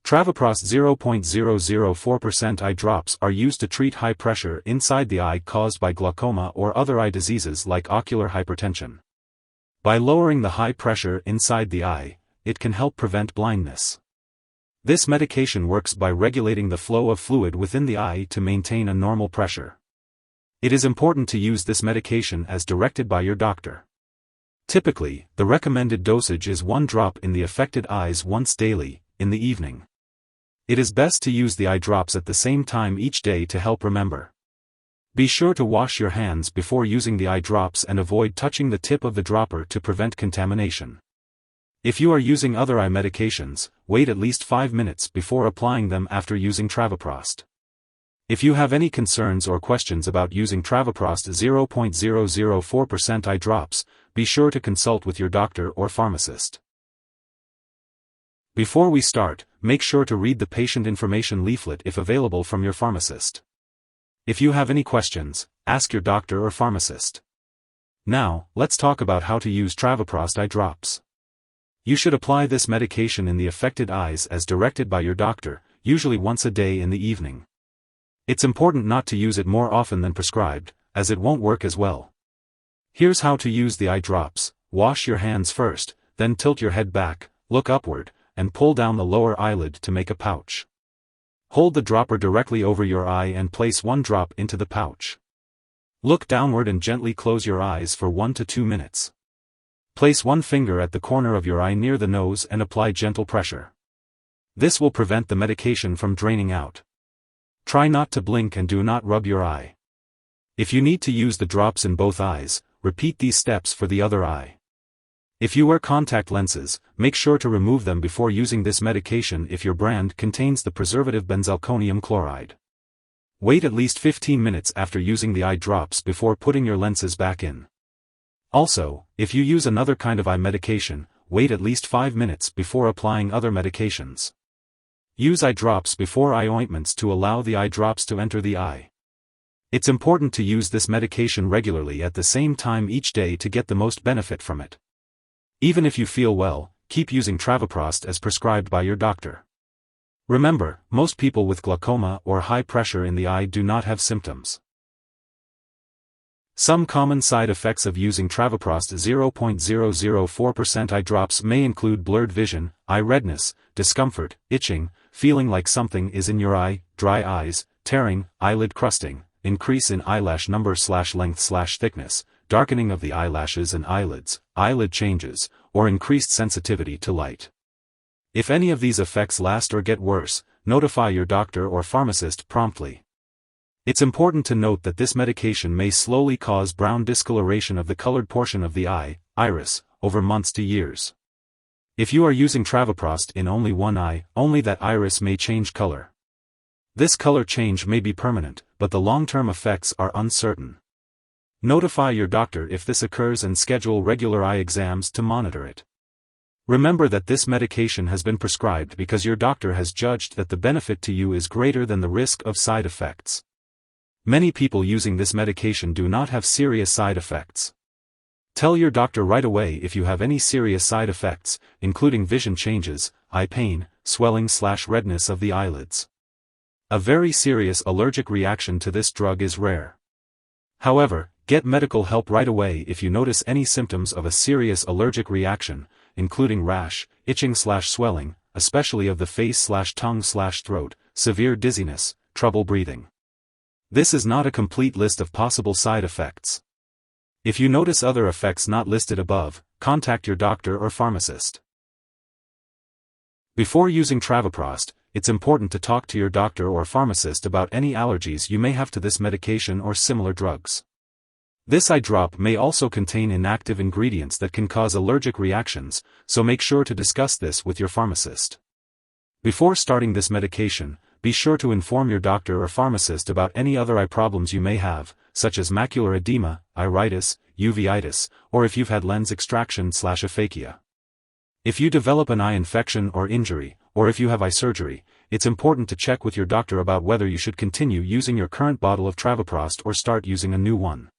Travoprost 0.004% eye drops are used to treat high pressure inside the eye caused by glaucoma or other eye diseases like ocular hypertension. By lowering the high pressure inside the eye, it can help prevent blindness. This medication works by regulating the flow of fluid within the eye to maintain a normal pressure. It is important to use this medication as directed by your doctor. Typically, the recommended dosage is 1 drop in the affected eyes once daily, in the evening. It is best to use the eye drops at the same time each day to help remember. Be sure to wash your hands before using the eye drops and avoid touching the tip of the dropper to prevent contamination. If you are using other eye medications, wait at least 5 minutes before applying them after using Travoprost. If you have any concerns or questions about using Travoprost 0.004% eye drops, be sure to consult with your doctor or pharmacist. Before we start, make sure to read the patient information leaflet if available from your pharmacist. If you have any questions, ask your doctor or pharmacist. Now, let's talk about how to use Travoprost eye drops. You should apply this medication in the affected eyes as directed by your doctor, usually once a day in the evening. It's important not to use it more often than prescribed, as it won't work as well. Here's how to use the eye drops. Wash your hands first, then tilt your head back, look upward, and pull down the lower eyelid to make a pouch. Hold the dropper directly over your eye and place 1 drop into the pouch. Look downward and gently close your eyes for 1 to 2 minutes. Place 1 finger at the corner of your eye near the nose and apply gentle pressure. This will prevent the medication from draining out. Try not to blink and do not rub your eye. If you need to use the drops in both eyes, repeat these steps for the other eye. If you wear contact lenses, make sure to remove them before using this medication if your brand contains the preservative benzalkonium chloride. Wait at least 15 minutes after using the eye drops before putting your lenses back in. Also, if you use another kind of eye medication, wait at least 5 minutes before applying other medications. Use eye drops before eye ointments to allow the eye drops to enter the eye. It's important to use this medication regularly at the same time each day to get the most benefit from it. Even if you feel well, keep using Travoprost as prescribed by your doctor. Remember, most people with glaucoma or high pressure in the eye do not have symptoms. Some common side effects of using Travoprost 0.004% eye drops may include blurred vision, eye redness, discomfort, itching, feeling like something is in your eye, dry eyes, tearing, eyelid crusting, increase in eyelash number/length/thickness, darkening of the eyelashes and eyelids, eyelid changes, or increased sensitivity to light. If any of these effects last or get worse, notify your doctor or pharmacist promptly. It's important to note that this medication may slowly cause brown discoloration of the colored portion of the eye, iris, over months to years. If you are using Travoprost in only one eye, only that iris may change color. This color change may be permanent, but the long-term effects are uncertain. Notify your doctor if this occurs and schedule regular eye exams to monitor it. Remember that this medication has been prescribed because your doctor has judged that the benefit to you is greater than the risk of side effects. Many people using this medication do not have serious side effects. Tell your doctor right away if you have any serious side effects, including vision changes, eye pain, swelling/redness of the eyelids. A very serious allergic reaction to this drug is rare. However, get medical help right away if you notice any symptoms of a serious allergic reaction, including rash, itching/swelling, especially of the face/tongue/throat, severe dizziness, trouble breathing. This is not a complete list of possible side effects. If you notice other effects not listed above, contact your doctor or pharmacist. Before using Travoprost, it's important to talk to your doctor or pharmacist about any allergies you may have to this medication or similar drugs. This eye drop may also contain inactive ingredients that can cause allergic reactions, so make sure to discuss this with your pharmacist. Before starting this medication, be sure to inform your doctor or pharmacist about any other eye problems you may have, such as macular edema, iritis, uveitis, or if you've had lens extraction/aphakia. If you develop an eye infection or injury, or if you have eye surgery, it's important to check with your doctor about whether you should continue using your current bottle of Travoprost or start using a new one.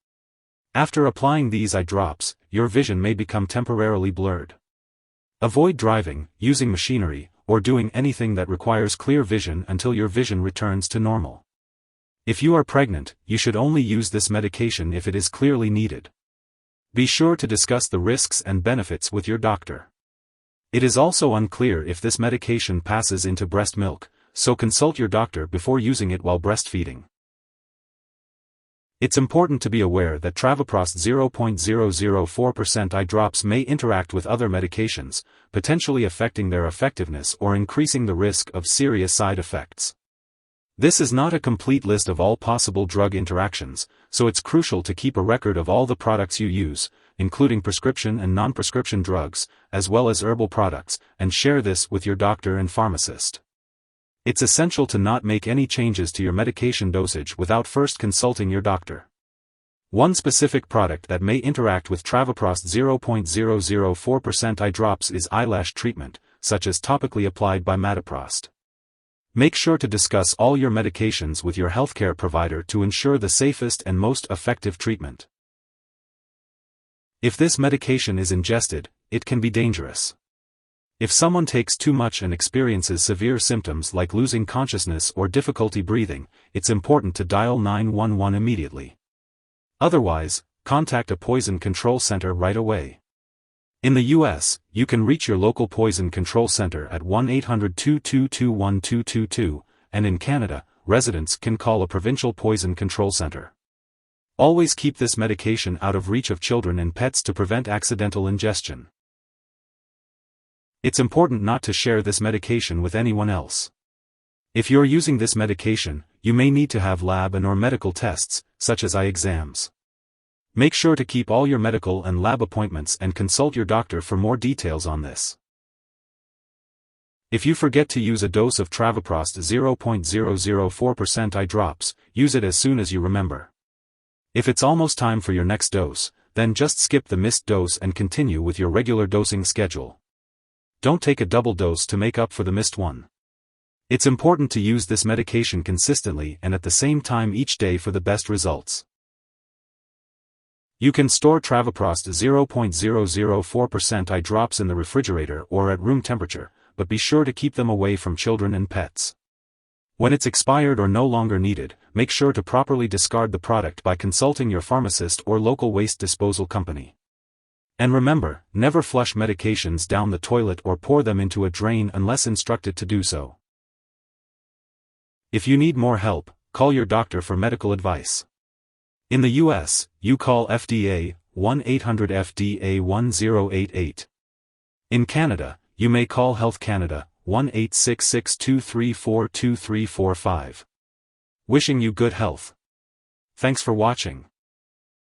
After applying these eye drops, your vision may become temporarily blurred. Avoid driving, using machinery, or doing anything that requires clear vision until your vision returns to normal. If you are pregnant, you should only use this medication if it is clearly needed. Be sure to discuss the risks and benefits with your doctor. It is also unclear if this medication passes into breast milk, so consult your doctor before using it while breastfeeding. It's important to be aware that Travoprost 0.004% eye drops may interact with other medications, potentially affecting their effectiveness or increasing the risk of serious side effects. This is not a complete list of all possible drug interactions, so it's crucial to keep a record of all the products you use, including prescription and non-prescription drugs, as well as herbal products, and share this with your doctor and pharmacist. It's essential to not make any changes to your medication dosage without first consulting your doctor. One specific product that may interact with Travoprost 0.004% eye drops is eyelash treatment, such as topically applied bimatoprost. Make sure to discuss all your medications with your healthcare provider to ensure the safest and most effective treatment. If this medication is ingested, it can be dangerous. If someone takes too much and experiences severe symptoms like losing consciousness or difficulty breathing, it's important to dial 911 immediately. Otherwise, contact a poison control center right away. In the US, you can reach your local poison control center at 1-800-222-1222, and in Canada, residents can call a provincial poison control center. Always keep this medication out of reach of children and pets to prevent accidental ingestion. It's important not to share this medication with anyone else. If you're using this medication, you may need to have lab and/or medical tests, such as eye exams. Make sure to keep all your medical and lab appointments and consult your doctor for more details on this. If you forget to use a dose of Travoprost 0.004% eye drops, use it as soon as you remember. If it's almost time for your next dose, then just skip the missed dose and continue with your regular dosing schedule. Don't take a double dose to make up for the missed one. It's important to use this medication consistently and at the same time each day for the best results. You can store Travoprost 0.004% eye drops in the refrigerator or at room temperature, but be sure to keep them away from children and pets. When it's expired or no longer needed, make sure to properly discard the product by consulting your pharmacist or local waste disposal company. And remember, never flush medications down the toilet or pour them into a drain unless instructed to do so. If you need more help, call your doctor for medical advice. In the US, you call FDA, 1-800-FDA-1088. In Canada, you may call Health Canada, 1-866-234-2345. Wishing you good health. Thanks for watching.